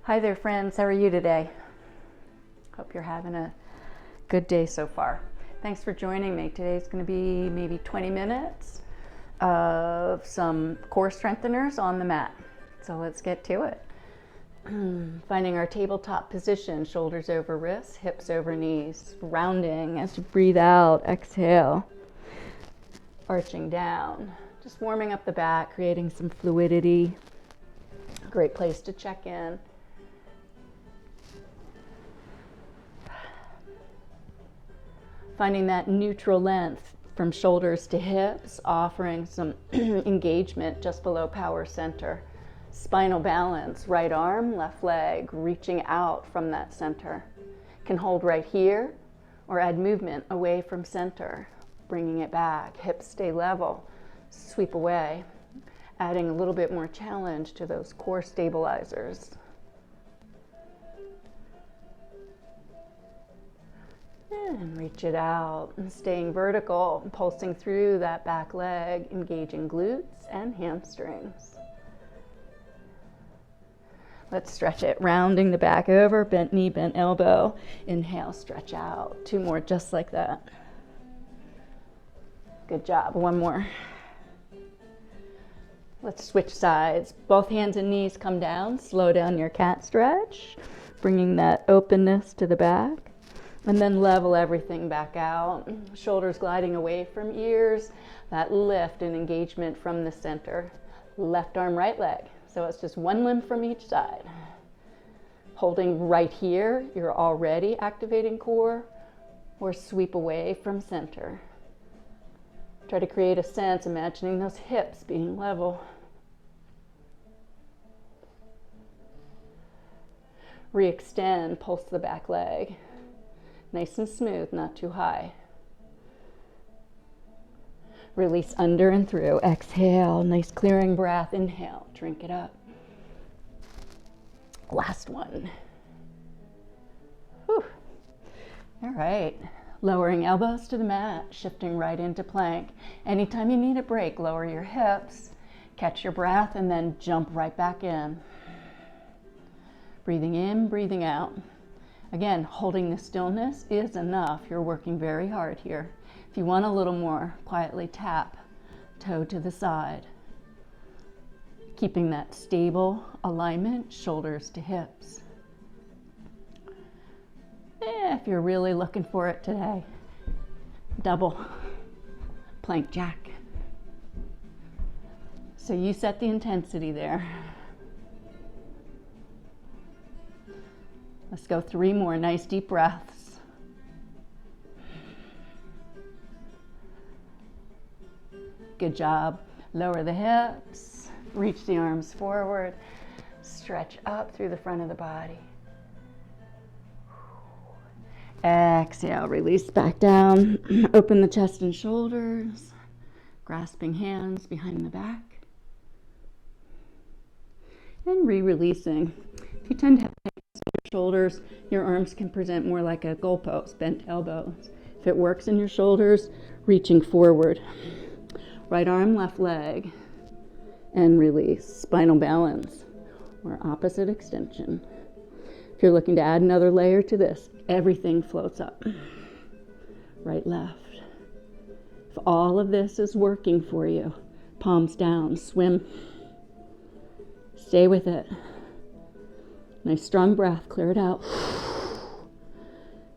Hi there, friends. How are you today? Hope you're having a good day so far. Thanks for joining me. Today's going to be maybe 20 minutes of some core strengtheners on the mat. So let's get to it. Finding our tabletop position, shoulders over wrists, hips over knees, rounding as you breathe out, exhale, arching down, just warming up the back, creating some fluidity. Great place to check in. Finding that neutral length from shoulders to hips, offering some engagement just below power center. Spinal balance, right arm, left leg, reaching out from that center. Can hold right here or add movement away from center, bringing it back. Hips stay level, sweep away, adding a little bit more challenge to those core stabilizers. And reach it out, and staying vertical, pulsing through that back leg, engaging glutes and hamstrings. Let's stretch it, rounding the back over, bent knee, bent elbow. Inhale, stretch out. 2 more, just like that. Good job, 1 more. Let's switch sides. Both hands and knees come down. Slow down your cat stretch, bringing that openness to the back. And then level everything back out. Shoulders gliding away from ears. That lift and engagement from the center. Left arm, right leg. So it's just 1 limb from each side. Holding right here, you're already activating core, or sweep away from center. Try to create a sense, imagining those hips being level. Re-extend, pulse the back leg. Nice and smooth, not too high. Release under and through. Exhale, nice clearing breath. Inhale, drink it up. Last one. Whew. All right. Lowering elbows to the mat, shifting right into plank. Anytime you need a break, lower your hips, catch your breath, and then jump right back in. Breathing in, breathing out. Again, holding the stillness is enough. You're working very hard here. If you want a little more, quietly tap, toe to the side. Keeping that stable alignment, shoulders to hips. If you're really looking for it today, double plank jack. So you set the intensity there. Let's go 3 more nice deep breaths. Good job. Lower the hips, reach the arms forward, stretch up through the front of the body. Exhale, release back down. Open the chest and shoulders, grasping hands behind the back. And re-releasing. If you tend to have shoulders, your arms can present more like a goalpost, bent elbows. If it works in your shoulders, reaching forward. Right arm, left leg, and release. Spinal balance, or opposite extension. If you're looking to add another layer to this, everything floats up. Right, left. If all of this is working for you, palms down, swim. Stay with it. Nice strong breath, clear it out.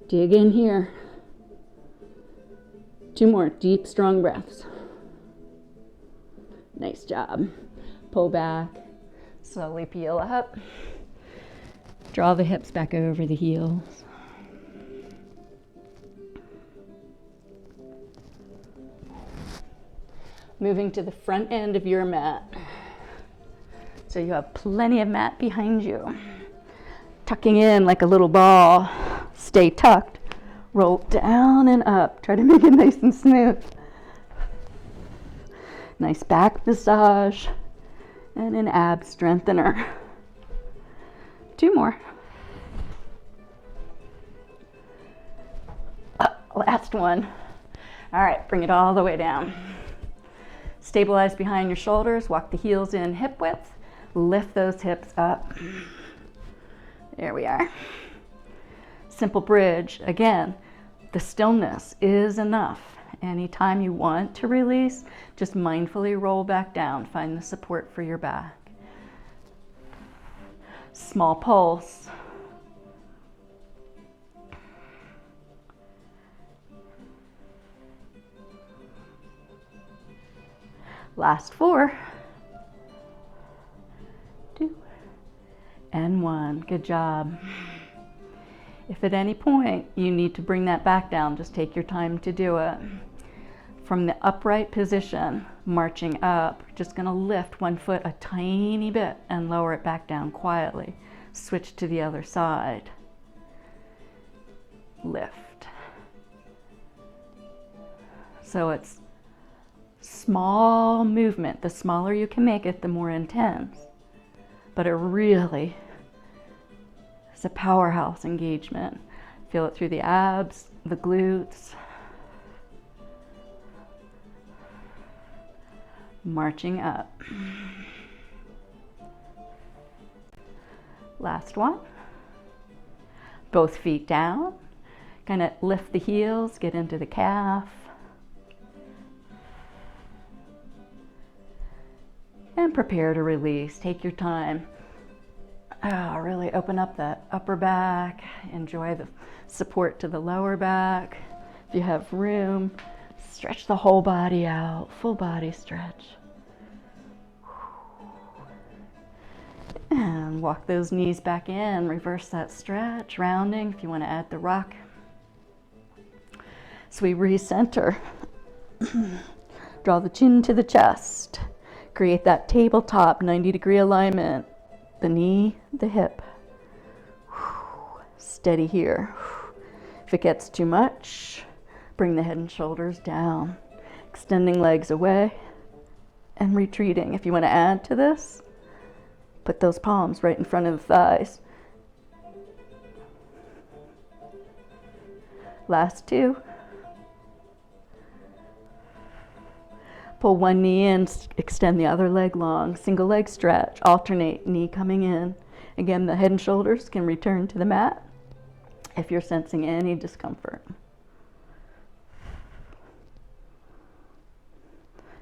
Dig in here. 2 more deep, strong breaths. Nice job. Pull back, slowly peel up. Draw the hips back over the heels. Moving to the front end of your mat. So you have plenty of mat behind you. Tucking in like a little ball. Stay tucked. Roll down and up. Try to make it nice and smooth. Nice back massage. And an ab strengthener. 2 more. Last one. All right, bring it all the way down. Stabilize behind your shoulders. Walk the heels in hip width. Lift those hips up. There we are. Simple bridge. Again, the stillness is enough. Anytime you want to release, just mindfully roll back down. Find the support for your back. Small pulse. Last 4, 2, and 1. Good job. If at any point you need to bring that back down, just take your time to do it. From the upright position, marching up, just going to lift one foot a tiny bit and lower it back down quietly. Switch to the other side. Lift. So it's small movement. The smaller you can make it, the more intense. But it really is a powerhouse engagement. Feel it through the abs, the glutes. Marching up. Last one. Both feet down. Kind of lift the heels, get into the calf. And prepare to release. Take your time. Really open up that upper back. Enjoy the support to the lower back. If you have room, stretch the whole body out. Full body stretch. And walk those knees back in. Reverse that stretch. Rounding if you want to add the rock. So we recenter. Draw the chin to the chest. Create that tabletop 90-degree alignment. The knee, the hip. Steady here. If it gets too much, bring the head and shoulders down. Extending legs away and retreating. If you want to add to this, put those palms right in front of the thighs. Last 2. Pull one knee in, extend the other leg long. Single leg stretch, alternate, knee coming in. Again, the head and shoulders can return to the mat if you're sensing any discomfort.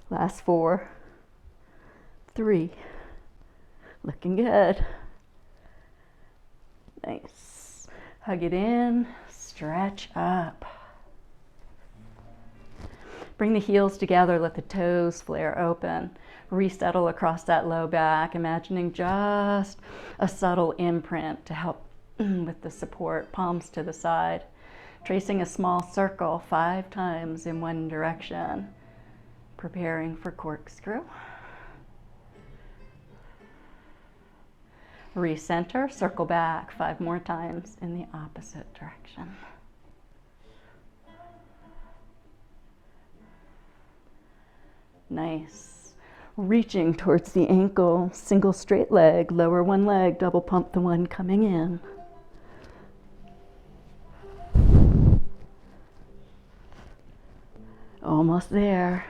Last 4, 3. Looking good. Nice. Hug it in, stretch up. Bring the heels together, let the toes flare open. Resettle across that low back, imagining just a subtle imprint to help with the support, palms to the side. Tracing a small circle 5 times in one direction. Preparing for corkscrew. Recenter, circle back 5 more times in the opposite direction. Nice. Reaching towards the ankle, single straight leg, lower one leg, double pump the one coming in. Almost there.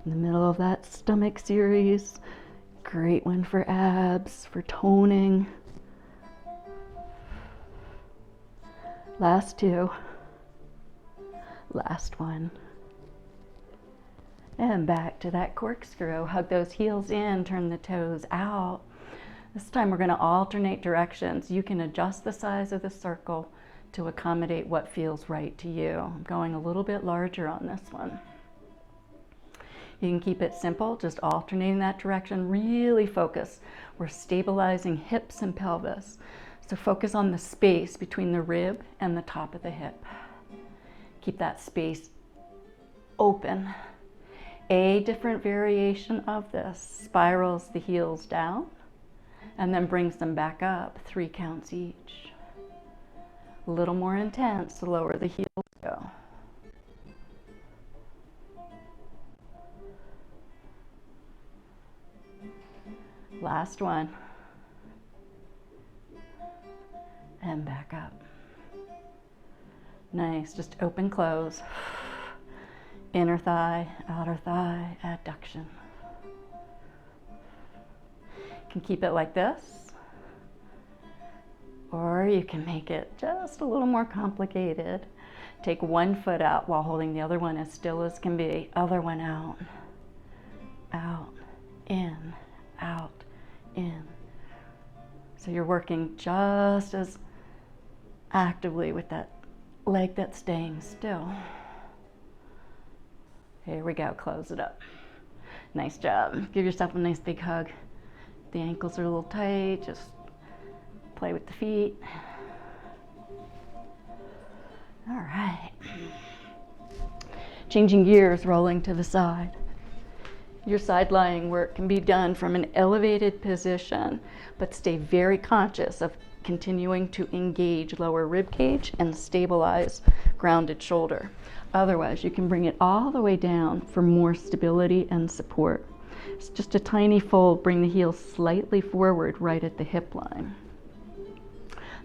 In the middle of that stomach series. Great one for abs, for toning. Last 2. Last one. And back to that corkscrew. Hug those heels in, turn the toes out. This time we're going to alternate directions. You can adjust the size of the circle to accommodate what feels right to you. I'm going a little bit larger on this one. You can keep it simple, just alternating that direction. Really focus. We're stabilizing hips and pelvis. So focus on the space between the rib and the top of the hip. Keep that space open. A different variation of this spirals the heels down and then brings them back up, 3 counts each. A little more intense the lower the heels go. Last one. And back up. Nice, just open, close. Inner thigh, outer thigh, adduction. Can keep it like this, Or you can make it just a little more complicated. Take one foot out while holding the other one as still as can be. Other one out, out, in, out, in. So you're working just as actively with that leg that's staying still. Here we go, close it up. Nice job. Give yourself a nice big hug. The ankles are a little tight, just play with the feet. All right. Changing gears, rolling to the side. Your side lying work can be done from an elevated position, but stay very conscious of continuing to engage lower rib cage and stabilize grounded shoulder. Otherwise, you can bring it all the way down for more stability and support. It's just a tiny fold. Bring the heels slightly forward right at the hip line.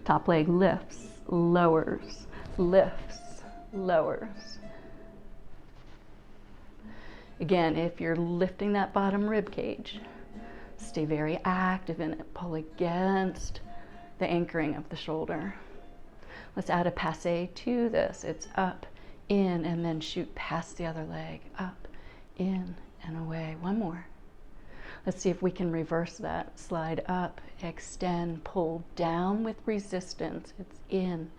Top leg lifts, lowers, lifts, lowers. Again, if you're lifting that bottom rib cage, stay very active in it. Pull against the anchoring of the shoulder. Let's add a passe to this. It's up, in, and then shoot past the other leg. Up, in, and away. One more. Let's see if we can reverse that. Slide up, extend, pull down with resistance. It's in,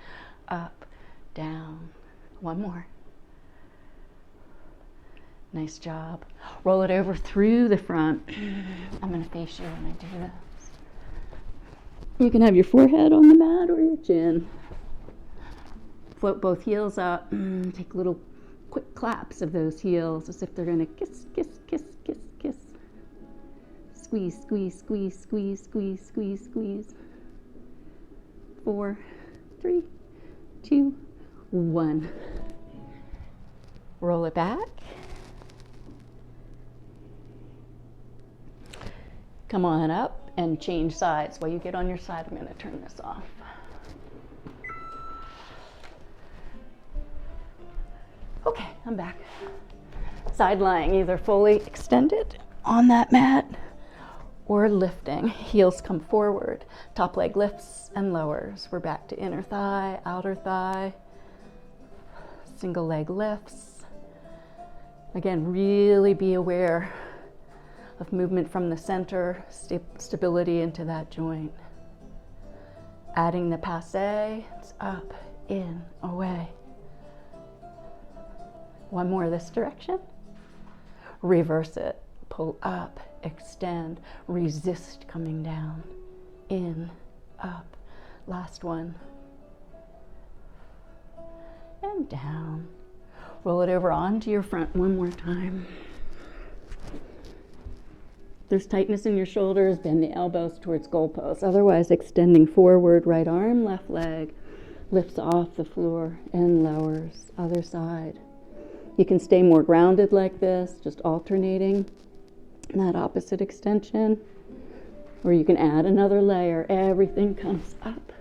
up, down. One more. Nice job. Roll it over through the front. I'm going to face you when I do this. You can have your forehead on the mat or your chin. Float both heels up. Take little quick claps of those heels as if they're going to kiss, kiss, kiss, kiss, kiss. Squeeze, squeeze, squeeze, squeeze, squeeze, squeeze, squeeze. 4, 3, 2, 1. Roll it back. Come on up and change sides. While you get on your side, I'm going to turn this off. Okay, I'm back. Side lying, either fully extended on that mat or lifting. Heels come forward. Top leg lifts and lowers. We're back to inner thigh, outer thigh. Single leg lifts. Again, really be aware of movement from the center, stability into that joint. Adding the passe, it's up, in, away. One more this direction. Reverse it, pull up, extend, resist coming down, in, up. Last one. And down. Roll it over onto your front one more time. There's tightness in your shoulders, bend the elbows towards goalposts. Otherwise, extending forward, right arm, left leg, lifts off the floor and lowers. Other side. You can stay more grounded like this, just alternating that opposite extension. Or you can add another layer. Everything comes up.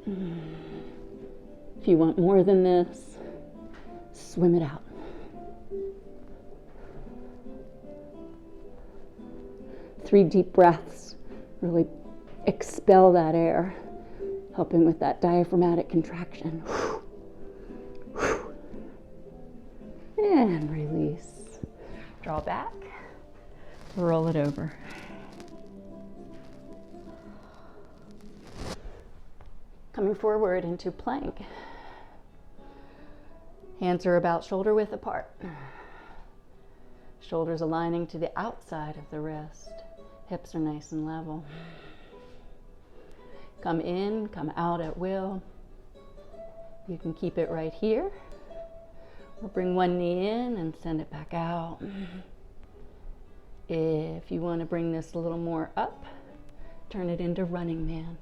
If you want more than this, swim it out. Three deep breaths, really expel that air, helping with that diaphragmatic contraction. And release. Draw back, roll it over. Coming forward into plank. Hands are about shoulder width apart. Shoulders aligning to the outside of the wrist. Hips are nice and level. Come in, come out at will. You can keep it right here. Or bring one knee in and send it back out. If you want to bring this a little more up, turn it into running man.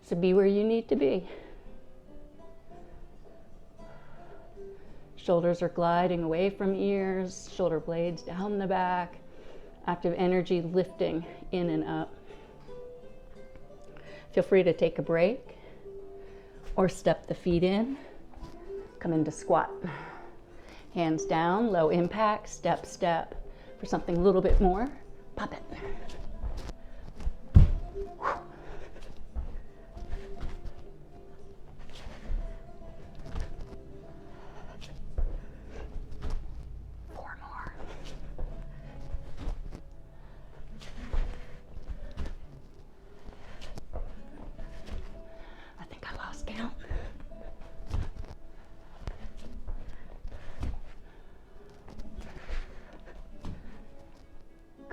So be where you need to be. Shoulders are gliding away from ears, shoulder blades down the back. Active energy lifting in and up. Feel free to take a break or step the feet in. Come into squat. Hands down, low impact, step, step. For something a little bit more, pop it.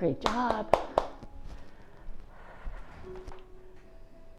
Great job.